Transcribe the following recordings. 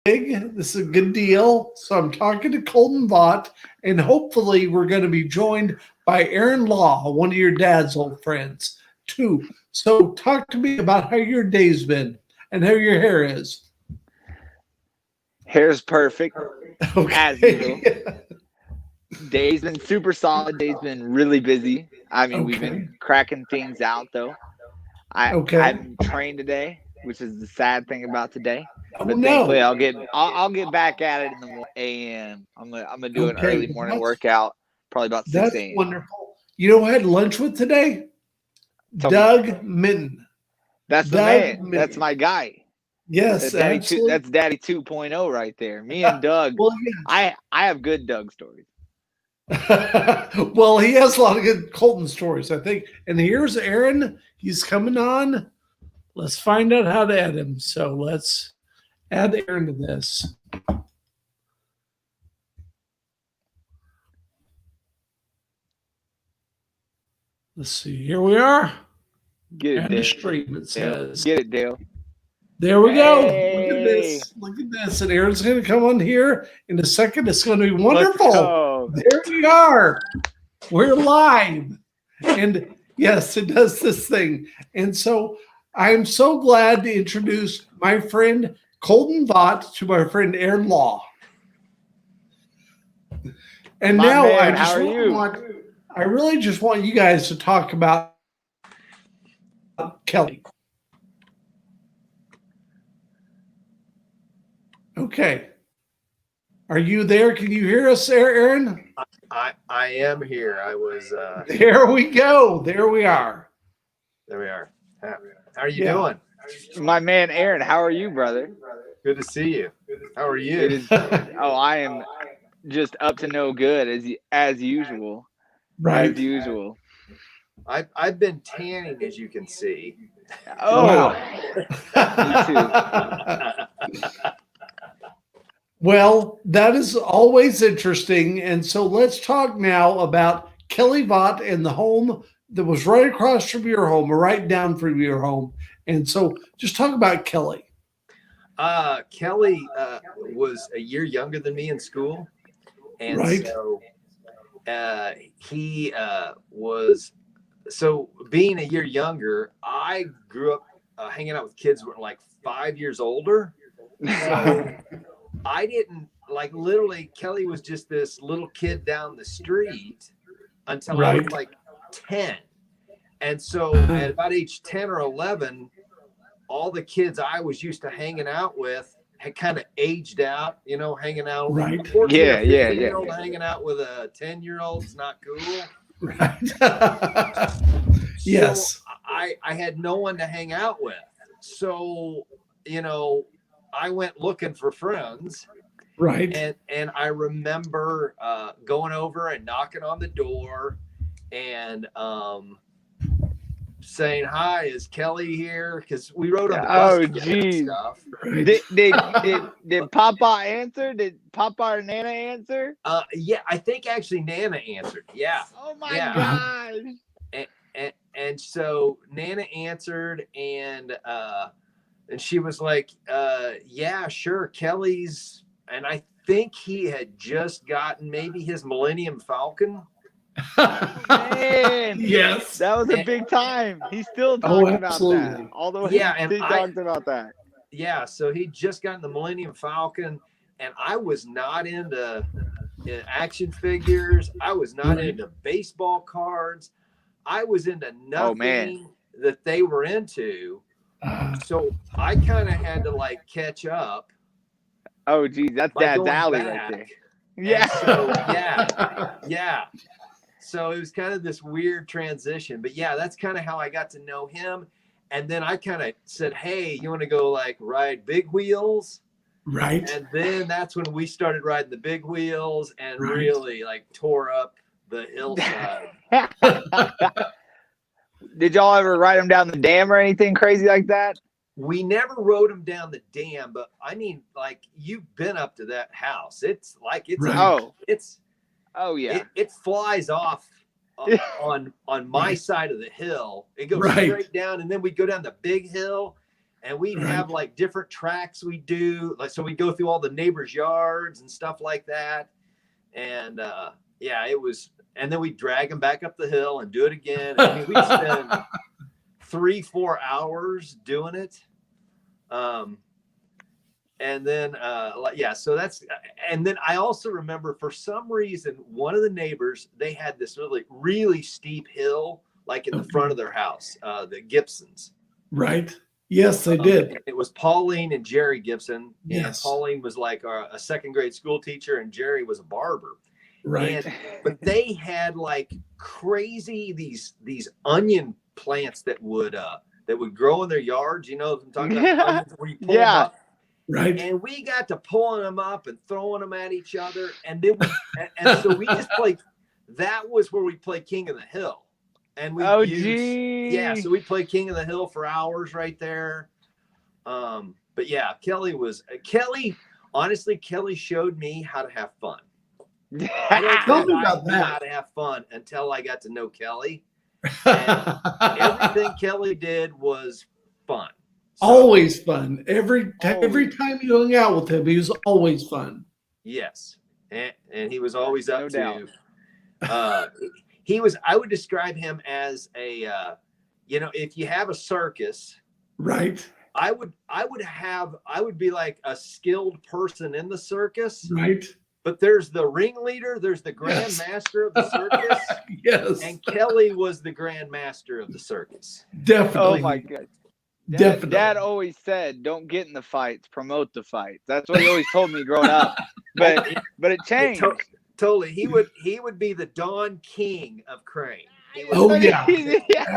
big. This is a good deal. So I'm talking to Colton Vaught, and hopefully we're going to be joined by Aaron Laue, one of your dad's old friends, too. So talk to me about how your day's been and how your hair is. Hair's perfect, as usual. Okay. Day's been super solid. Day's been really busy. I mean, we've Okay. been cracking things out though. I Okay. didn't train today, which is the sad thing about today. Oh But thankfully, no. I'll get back at it in the a.m. I'm gonna do an Okay. early Well, morning workout, probably about six that's a.m. wonderful. You know who I had lunch with today? Tell me, Doug Minton. that's the Doug man. That's Minton. my guy. Yes, absolutely. That's Daddy 2.0 right there. Me and Doug. Well, I have good Doug stories. well, he has a lot of good Colton stories, I think. And here's Aaron. He's coming on. Let's find out how to add him. So let's add Aaron to this. Let's see. Here we are. Get it, Add to Dale. stream, it says. Get it, Dale. There we go. Look at Hey, this. Look at this. And Aaron's going to come on here in a second. It's going to be let's wonderful. go. There we are. We're live. And yes, it does this thing. And so I'm so glad to introduce my friend Colton Vaught to my friend Aaron Laue. And My now man, I how just are really you? I really just want you guys to talk about Kelly. Okay. Are you there? Can you hear us there, Aaron? I am here. I was There we go. There we are. there we are. How are you Yeah. doing? My man Aaron, how are you, brother? Good to see you. How are It you? is. Oh, I am just up to no good as usual. Right. As usual. I've been tanning, as you can see. Oh, Wow. me too. Well, that is always interesting. And so let's talk now about Kelly Vaught and the home that was right across from your home or right down from your home. And so just talk about Kelly. Kelly was a year younger than me in school, and Right. so he was. So being a year younger, I grew up hanging out with kids who were like 5 years older. So I didn't like literally. Kelly was just this little kid down the street until I was Right. like 10, and so at about age 10 or 11. All the kids I was used to hanging out with had kind of aged out, hanging out. Right. 14 Yeah, or yeah, 15-year-old yeah. hanging out with a 10-year-old is not cool. Right. Yes. So I had no one to hang out with. So, I went looking for friends. Right. And I remember going over and knocking on the door and saying, "Hi, is Kelly here?" Because we rode on the bus Oh, together and geez. stuff. Right. Did Papa answer? Did Papa or Nana answer? Yeah, I think actually Nana answered. Yeah, Oh my Yeah. gosh. and so Nana answered, and she was like, "Yeah, sure, Kelly's." And I think he had just gotten maybe his Millennium Falcon. Man, Yes. that was a big time. He still Oh, talks about absolutely. that. All the way Yeah, and he talks about that. Yeah, so he'd just gotten the Millennium Falcon, and I was not into action figures. I was not Right. into baseball cards. I was into Oh, man. nothing that they were into. So I kind of had to like catch up Oh, geez, that's by Dad's going alley right back. there. And Yeah. so yeah. So it was kind of this weird transition, but yeah, that's kind of how I got to know him. And then I kind of said, "Hey, you want to go like ride big wheels?" Right. And then that's when we started riding the big wheels and Right. really like tore up the hillside. Did y'all ever ride him down the dam or anything crazy like that? We never rode them down the dam, but I mean, like you've been up to that house. It's like it's Right. Oh yeah. it flies off on my side of the hill. It goes Right. straight down, and then we go down the big hill, and we'd have like different tracks we do. Like, so we go through all the neighbors' yards and stuff like that. And yeah, it was, and then we drag them back up the hill and do it again. I mean, we'd spend 3-4 hours doing it. And then, yeah, so that's, and then I also remember for some reason, one of the neighbors, they had this really, really steep hill, like in the front of their house, the Gibsons. Right. Yes, they did. It was Pauline and Jerry Gibson. Yes. And Pauline was like a second grade school teacher, and Jerry was a barber. Right. But they had like crazy, these onion plants that would grow in their yards. You know what I'm talking about? Onions where you pull them up. Right. And we got to pulling them up and throwing them at each other. And then and so we just played, that was where we played King of the Hill. And we yeah, so we played King of the Hill for hours right there. But yeah, honestly, Kelly showed me how to have fun. I don't know how to have fun until I got to know Kelly. And everything Kelly did was fun. So, always fun. Every time you hung out with him, he was always fun. Yes. And he was always up to, I would describe him as a, if you have a circus, right. I would be like a skilled person in the circus. Right. But there's the ringleader, there's the grand master of the circus. Yes. And Kelly was the grand master of the circus. Definitely. Oh my God. Definitely. Dad always said, "Don't get in the fights, promote the fights." That's what he always told me growing up. But it changed. Totally. He would be the Don King of Crane. Yeah.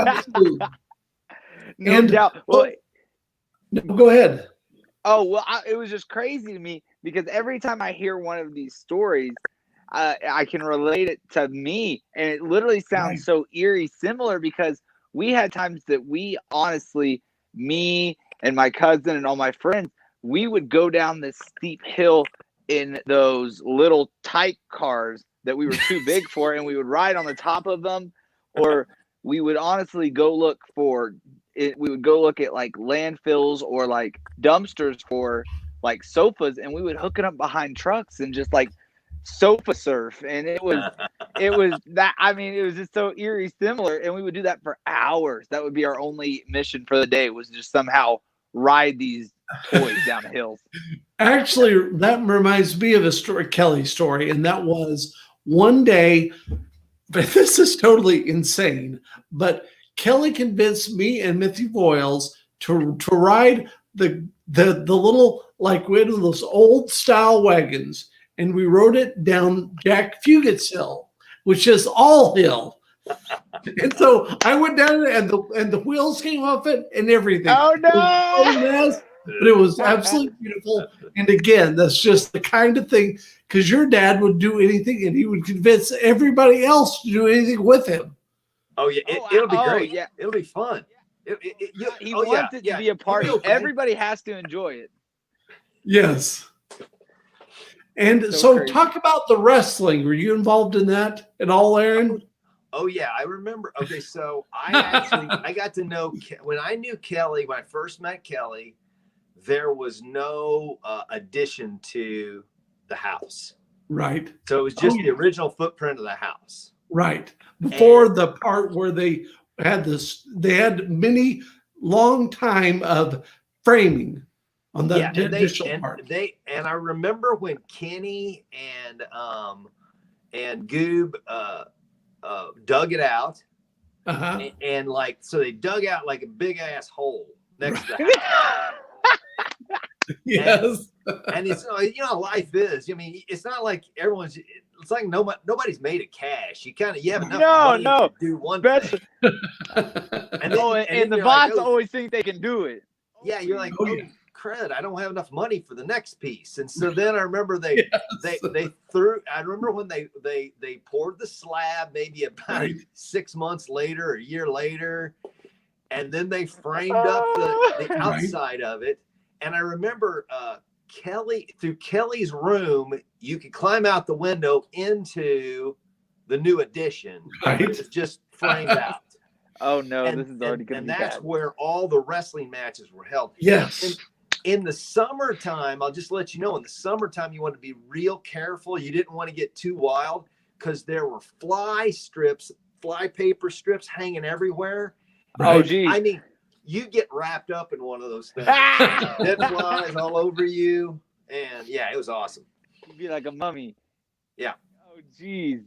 Absolutely. No doubt. Well, no, go ahead. Oh, well, it was just crazy to me because every time I hear one of these stories, I can relate it to me. And it literally sounds so eerie similar because we had times that we honestly, me and my cousin and all my friends, we would go down this steep hill in those little tight cars that we were too big for, and we would ride on the top of them, or we would honestly go look for it. We would go look at like landfills or like dumpsters for like sofas, and we would hook it up behind trucks and just like sofa surf. And it was that, I mean, it was just so eerie similar, and we would do that for hours. That would be our only mission for the day, was just somehow ride these toys down the hills. Actually, that reminds me of a story, Kelly story, and that was one day, but this is totally insane, but Kelly convinced me and Mithy Boyles to ride the little, like, we had those old style wagons, and we rode it down Jack Fugett's Hill, which is all hill. And so I went down and the wheels came off it and everything. Oh no! But it was absolutely beautiful. And again, that's just the kind of thing, because your dad would do anything and he would convince everybody else to do anything with him. Oh yeah, it'll be great. Yeah, it'll be fun. He wants it to be a party. Okay. Everybody has to enjoy it. Yes. And so talk about the wrestling. Were you involved in that at all, Aaron? Oh yeah, I remember. Okay, so I got to know, when I knew Kelly, when I first met Kelly, there was no addition to the house. Right. So it was just the original footprint of the house. Right. Before the part where they had many long time of framing on the initial part. And I remember when Kenny and Goob dug it out. Uh-huh. And like, so they dug out like a big ass hole next to the house. Yes. And it's, life is, I mean, it's not like it's like nobody's made of cash. You have enough money to do one thing. And the bots always think they can do it. Yeah, you're like, crud, I don't have enough money for the next piece. And so then I remember they threw, I remember when they poured the slab maybe about 6 months later, or a year later, and then they framed up the outside of it. And I remember through Kelly's room, you could climb out the window into the new addition. Right. It's just framed out. Oh no, And, this is already going to and be that's bad. where all the wrestling matches were held. Yes. In the summertime, I'll just let you know, in the summertime, you want to be real careful. You didn't want to get too wild because there were fly paper strips hanging everywhere. Oh, Right. geez. I mean, you get wrapped up in one of those things. Dead flies all over you. And yeah, it was awesome. You'd be like a mummy. Yeah. Oh, geez.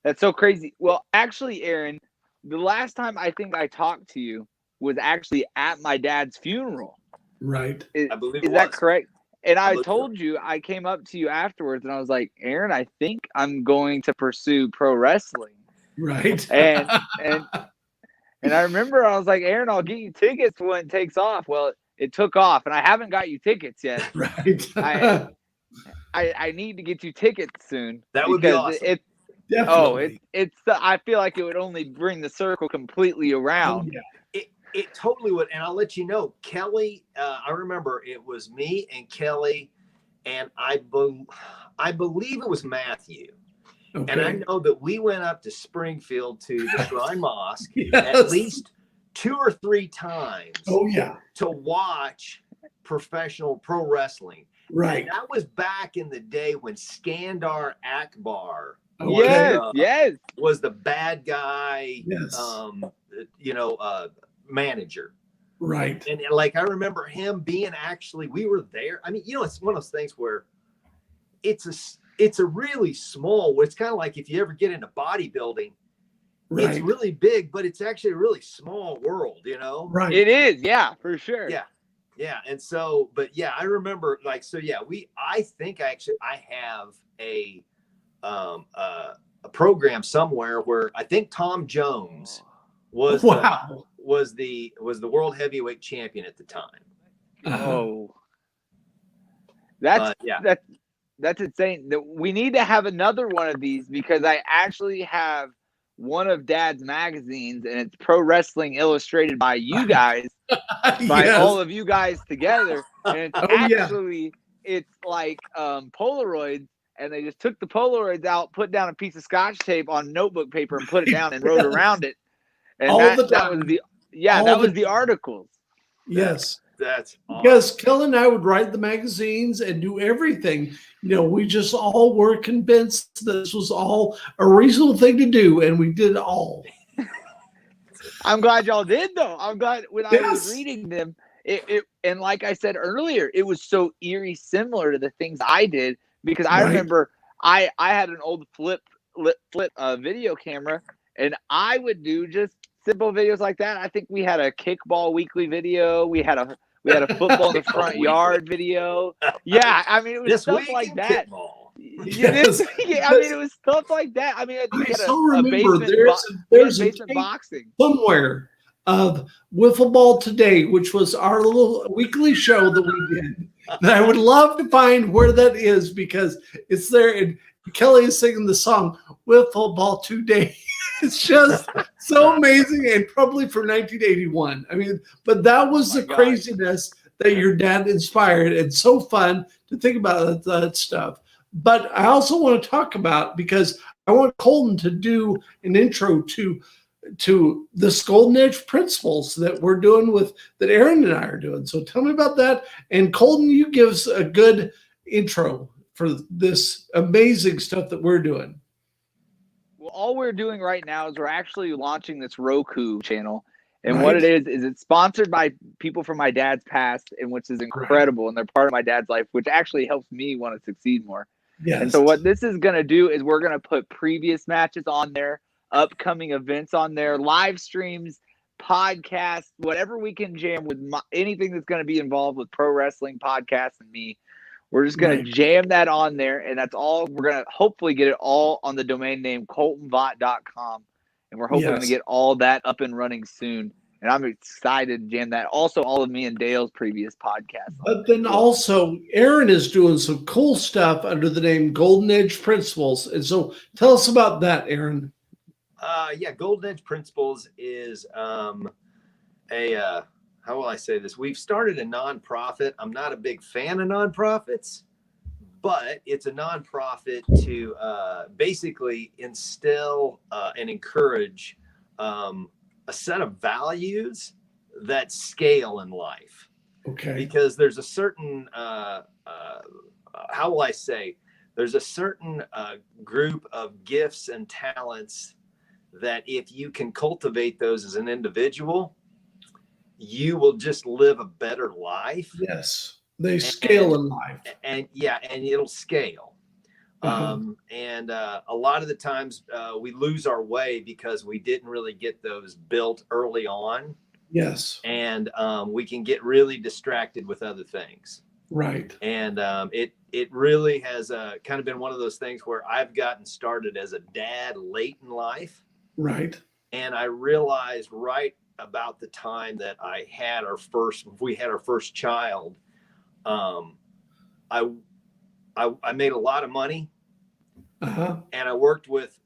That's so crazy. Well, actually, Aaron, the last time I think I talked to you was actually at my dad's funeral. Right. I believe Is it that was. correct? And I believe told you, I came up to you afterwards and I was like, Aaron, I think I'm going to pursue pro wrestling. Right. And I remember I was like, Aaron, I'll get you tickets when it takes off. Well, it took off and I haven't got you tickets yet. Right. I need to get you tickets soon. That would be awesome. Definitely. I feel like it would only bring the circle completely around. Oh, yeah. It totally would. And I'll let you know, Kelly, I remember it was me and Kelly, and I believe it was Matthew. Okay. And I know that we went up to Springfield to the Shrine Mosque Yes. at least 2 or 3 times Oh, yeah. to watch professional pro wrestling. Right. And that was back in the day when Skandar Akbar Okay. Yes. was the bad guy, Yes. manager. Right. And like, I remember him being we were there. I mean, it's one of those things where it's a really small, it's kind of like if you ever get into bodybuilding, Right. it's really big, but it's actually a really small world, Right. It is. Yeah, for sure. Yeah. Yeah. And so, but yeah, I remember I think I have a program somewhere where I think Tom Jones was Wow. was the world heavyweight champion at the time. Oh, that's insane. We need to have another one of these because I actually have one of Dad's magazines, and it's Pro Wrestling Illustrated by you guys, by Yes. all of you guys together, and it's it's like Polaroids, and they just took the Polaroids out, put down a piece of Scotch tape on notebook paper, and put it down and wrote around it. And that was the articles. Yes. That's awesome. Because Kelly and I would write the magazines and do everything. We just all were convinced this was all a reasonable thing to do, and we did it all. I'm glad y'all did, though. I'm glad when I was Yes. reading them, it and like I said earlier, it was so eerie similar to the things I did because I Right. remember I had an old flip video camera, and I would do just simple videos like that. I think we had a kickball weekly video. We had a football in the front yard video. Yeah, I mean, it was This stuff week like in that. kickball. Yes. I mean, it was stuff like that. I mean, I think I we had still a remember basement, there's a basement tape boxing. somewhere of Wiffle Ball Today, which was our little weekly show that we did. And I would love to find where that is because it's there. And Kelly is singing the song Wiffle Ball Today. It's just so amazing, and probably from 1981. I mean, but that was the craziness that your dad inspired, and so fun to think about that stuff. But I also want to talk about, because I want Colton to do an intro to the Golden Edge principles that we're doing that Aaron and I are doing. So tell me about that. And Colton, you give us a good intro for this amazing stuff that we're doing. Well, all we're doing right now is we're actually launching this Roku channel. And what it is it's sponsored by people from my dad's past, and which is incredible. And they're part of my dad's life, which actually helps me want to succeed more. Yes. And so what this is going to do is we're going to put previous matches on there, upcoming events on there, live streams, podcasts, whatever we can jam with anything that's going to be involved with pro wrestling, podcasts, and me. We're just going to jam that on there, and that's all. We're going to hopefully get it all on the domain name coltonvaught.com, and we're hoping to get all that up and running soon. And I'm excited to jam that. Also, all of me and Dale's previous podcasts. But then also, Aaron is doing some cool stuff under the name Golden Edge Principles. And so tell us about that, Aaron. Golden Edge Principles is how will I say this? We've started a nonprofit. I'm not a big fan of nonprofits, but it's a nonprofit to basically instill and encourage a set of values that scale in life. Okay. Because there's a certain, how will I say, there's a certain group of gifts and talents that if you can cultivate those as an individual, you will just live a better life. Yes. They scale in life. And it'll scale. And a lot of the times we lose our way because we didn't really get those built early on. Yes. And we can get really distracted with other things. Right. And it really has kind of been one of those things where I've gotten started as a dad late in life. Right. And I realized right about the time that we had our first child, I made a lot of money, and I worked with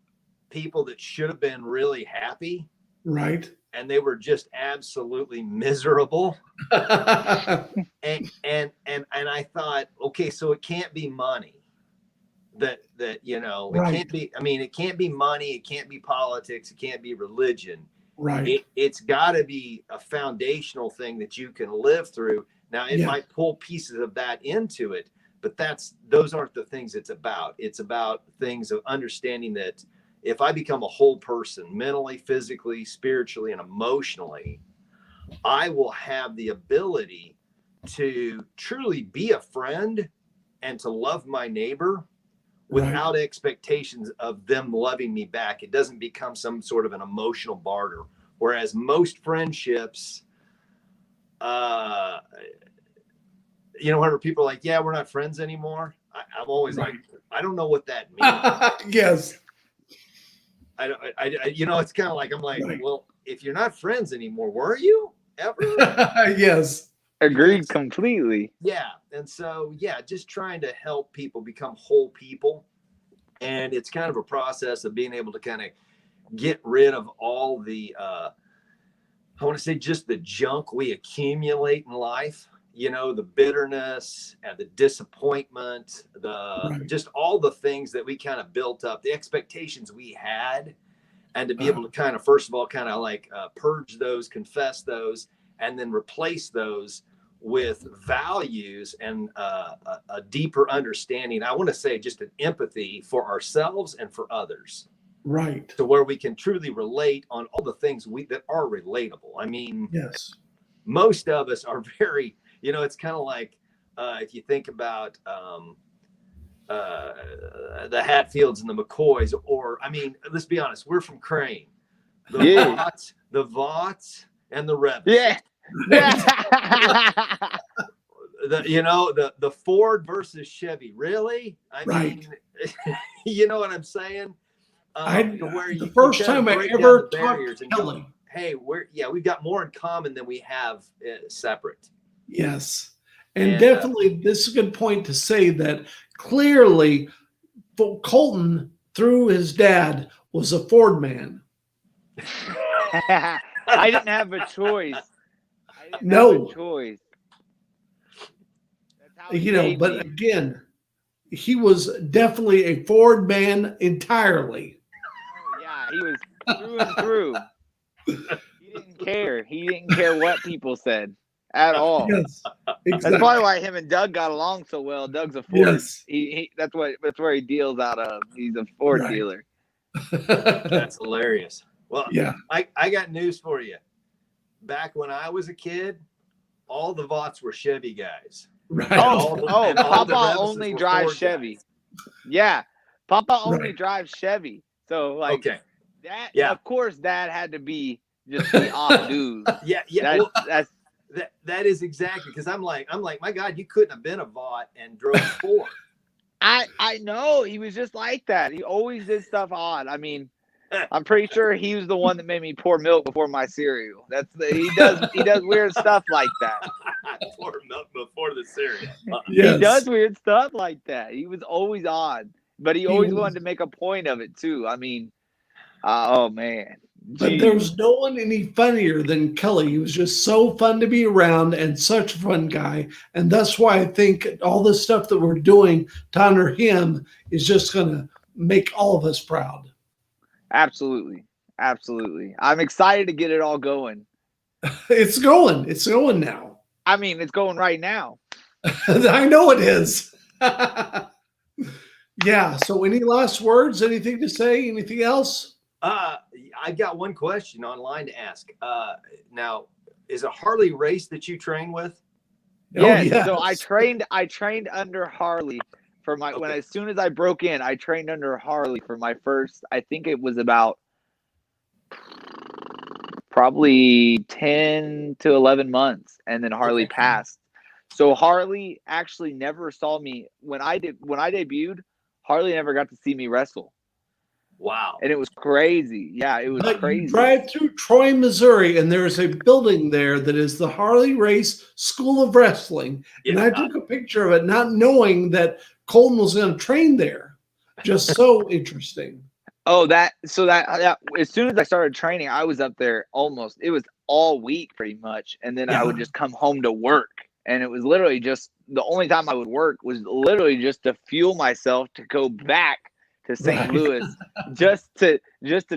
people that should have been really happy. Right. And they were just absolutely miserable. and I thought, okay, so it can't be money that Right. it can't be. I mean, it can't be money. It can't be politics. It can't be religion. Right. It's got to be a foundational thing that you can live through. Now, it might pull pieces of that into it, but those aren't the things it's about. It's about things of understanding that if I become a whole person, mentally, physically, spiritually, and emotionally, I will have the ability to truly be a friend and to love my neighbor without expectations of them loving me back. It doesn't become some sort of an emotional barter. Whereas most friendships, whenever people are like, yeah, we're not friends anymore. I'm always like, I don't know what that means. Yes. It's kind of like, I'm like, well, if you're not friends anymore, were you ever? Yes. Agreed completely. Yeah. And so, just trying to help people become whole people. And it's kind of a process of being able to kind of get rid of all the, I want to say just the junk we accumulate in life, the bitterness and the disappointment, just all the things that we kind of built up, the expectations we had, and to be able to kind of, first of all, kind of like purge those, confess those, and then replace those with values and a deeper understanding. I want to say just an empathy for ourselves and for others. Right. To where we can truly relate on all the things that are relatable. I mean, yes, most of us are very, it's kind of like if you think about the Hatfields and the McCoys, or, I mean, let's be honest, we're from Crane. The Vaught's and the Rebels. Yeah. The Ford versus Chevy. Really? I mean, you know what I'm saying? The first time I ever talked to Kelly. Hey, we've got more in common than we have separate. Yes. And definitely this is a good point to say that clearly Colton, through his dad, was a Ford man. I didn't have a choice. No. Choice. But again, he was definitely a Ford man entirely. Oh, yeah, he was through and through. He didn't care. He didn't care what people said at all. Yes, exactly. That's probably why him and Doug got along so well. Doug's a Ford. Yes. That's where he deals out of. He's a Ford dealer. That's hilarious. Well, yeah, I got news for you. Back when I was a kid, all the Vaught's were Chevy guys. Right. Papa only drives Chevy. Yeah, Papa only drives Chevy. So like that. Yeah. Of course, Dad had to be just the off dude. Yeah. That is exactly, because I'm like, my God, you couldn't have been a Vaught and drove Ford. I know, he was just like that. He always did stuff odd. I mean, I'm pretty sure he was the one that made me pour milk before my cereal. He does weird stuff like that. Pour milk before the cereal. Yes. He does weird stuff like that. He was always odd, but he always wanted to make a point of it too. I mean, oh man. But there was no one any funnier than Kelly. He was just so fun to be around and such a fun guy. And that's why I think all the stuff that we're doing to honor him is just going to make all of us proud. Absolutely. Absolutely. I'm excited to get it all going. It's going. It's going now. I mean, it's going right now. I know it is. Yeah. So, any last words? Anything to say? Anything else? I got one question online to ask. Now, is a Harley race that you train with? Yes. So I trained under Harley for my Okay. as soon as I broke in, I trained under Harley for my first, I think it was about probably 10 to 11 months, and then Harley Okay. passed. So Harley actually never saw me when I debuted. Harley never got to see me wrestle. Wow. And it was crazy. Yeah, it was But crazy. you drive through Troy, Missouri, and there's a building there that is the Harley Race School of Wrestling. And I took a picture of it, not knowing that Colton was going to train there. Just so interesting. Oh, so as soon as I started training, I was up there almost. It was all week pretty much, and then I would just come home to work, and it was literally just the only time I would work was literally just to fuel myself to go back to St. Louis, just to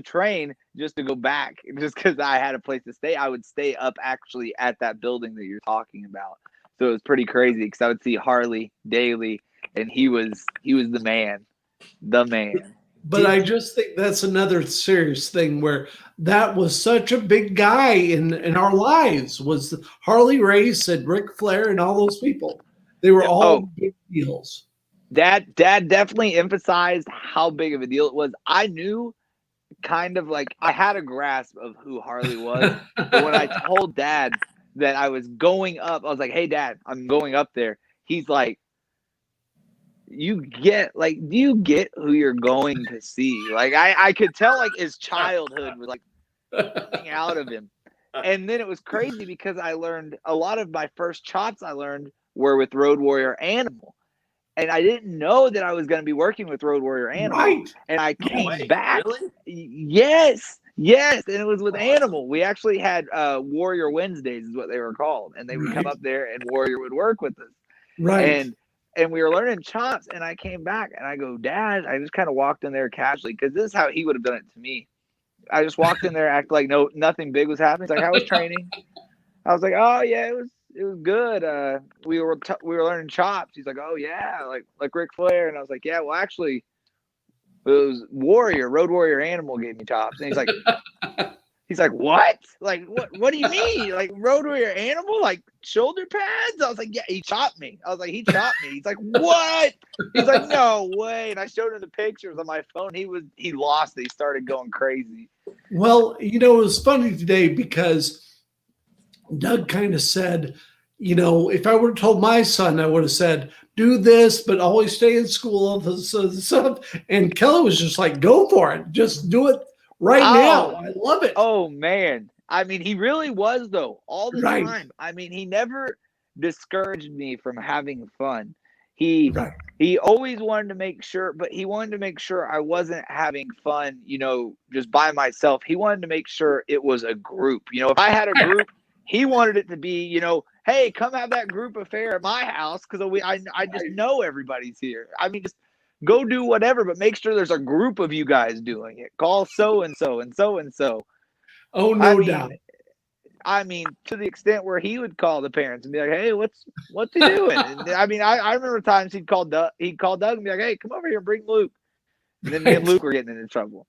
train, just to go back, just because I had a place to stay. I would stay up actually at that building that you're talking about. So it was pretty crazy because I would see Harley daily, and he was the man. But I just think that's another serious thing where that was such a big guy in our lives was Harley Race and Ric Flair and all those people. They were all big deals. Dad definitely emphasized how big of a deal it was. I knew kind of like I had a grasp of who Harley was. But when I told Dad that I was going up, I was like, "Hey Dad, I'm going up there." He's like, do you get who you're going to see? Like I could tell like his childhood was like coming out of him. And then it was crazy because I learned a lot of my first chops I learned were with Road Warrior Animal. And I didn't know that I was going to be working with Road Warrior Animal. Right. And I came back. Really? Yes. And it was with Animal. We actually had Warrior Wednesdays is what they were called. And they would come up there and Warrior would work with us. Right. And we were learning chops, and I came back, and I go, Dad, I just kind of walked in there casually, because this is how he would have done it to me. I just walked in there, acted like nothing big was happening. He's like, how was training? I was like, oh yeah, it was good. We were learning chops. He's like, oh yeah, like Ric Flair, and I was like, yeah, well actually, it was Road Warrior Animal gave me chops, and he's like, what? Like, what do you mean? Like, Road Warrior Animal? Like, shoulder pads? I was like, yeah, he chopped me. I was like, he chopped me. He's like, what? He's like, no way. And I showed him the pictures on my phone. He lost it. He started going crazy. Well, it was funny today because Doug kind of said, if I would have told my son, I would have said, do this, but always stay in school, all this stuff. And Kelly was just like, go for it. Just do it. Right now, I love it. Oh man, I mean, he really was though all the time. I mean, he never discouraged me from having fun. He always wanted to make sure, but he wanted to make sure I wasn't having fun, just by myself. He wanted to make sure it was a group. If I had a group, he wanted it to be, hey, come have that group affair at my house because I just know everybody's here. I mean, just go do whatever, but make sure there's a group of you guys doing it. Call so and so and so and so. Oh, no doubt. I mean, to the extent where he would call the parents and be like, "Hey, what's he doing?" And I mean, I remember times he'd call Doug and be like, "Hey, come over here and bring Luke." And then me and Luke were getting into trouble.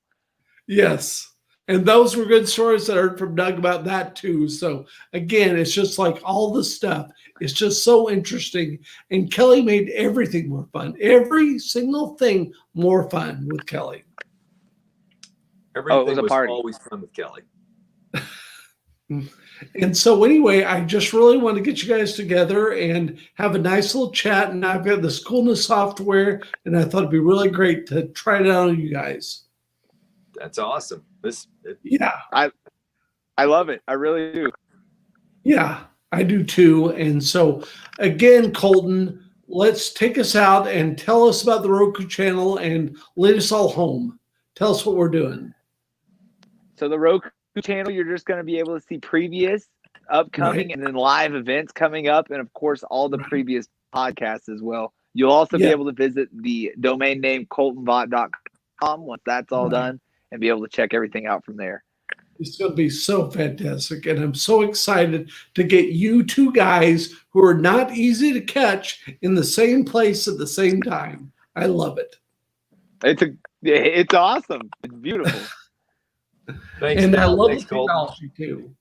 Yes. And those were good stories that I heard from Doug about that too. So again, it's just like all the stuff. It's just so interesting. And Kelly made everything more fun. Every single thing more fun with Kelly. Everything was always fun with Kelly. And so anyway, I just really want to get you guys together and have a nice little chat. And I've got this coolness software, and I thought it'd be really great to try it out on you guys. That's awesome. I love it. I really do. Yeah, I do too. And so again, Colton, let's take us out and tell us about the Roku channel and lead us all home. Tell us what we're doing. So the Roku channel, you're just going to be able to see previous, upcoming, and then live events coming up. And of course, all the previous podcasts as well. You'll also be able to visit the domain name coltonvaught.com once that's all done. and be able to check everything out from there. It's going to be so fantastic. And I'm so excited to get you two guys who are not easy to catch in the same place at the same time. I love it. It's awesome. It's beautiful. Thanks, And I Colton. love Thanks, the Colton. technology too.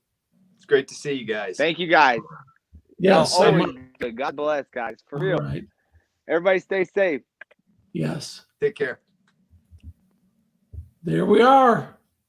It's great to see you guys. Thank you guys. Yes. Always good. God bless, guys. For real. All right. Everybody stay safe. Yes. Take care. There we are.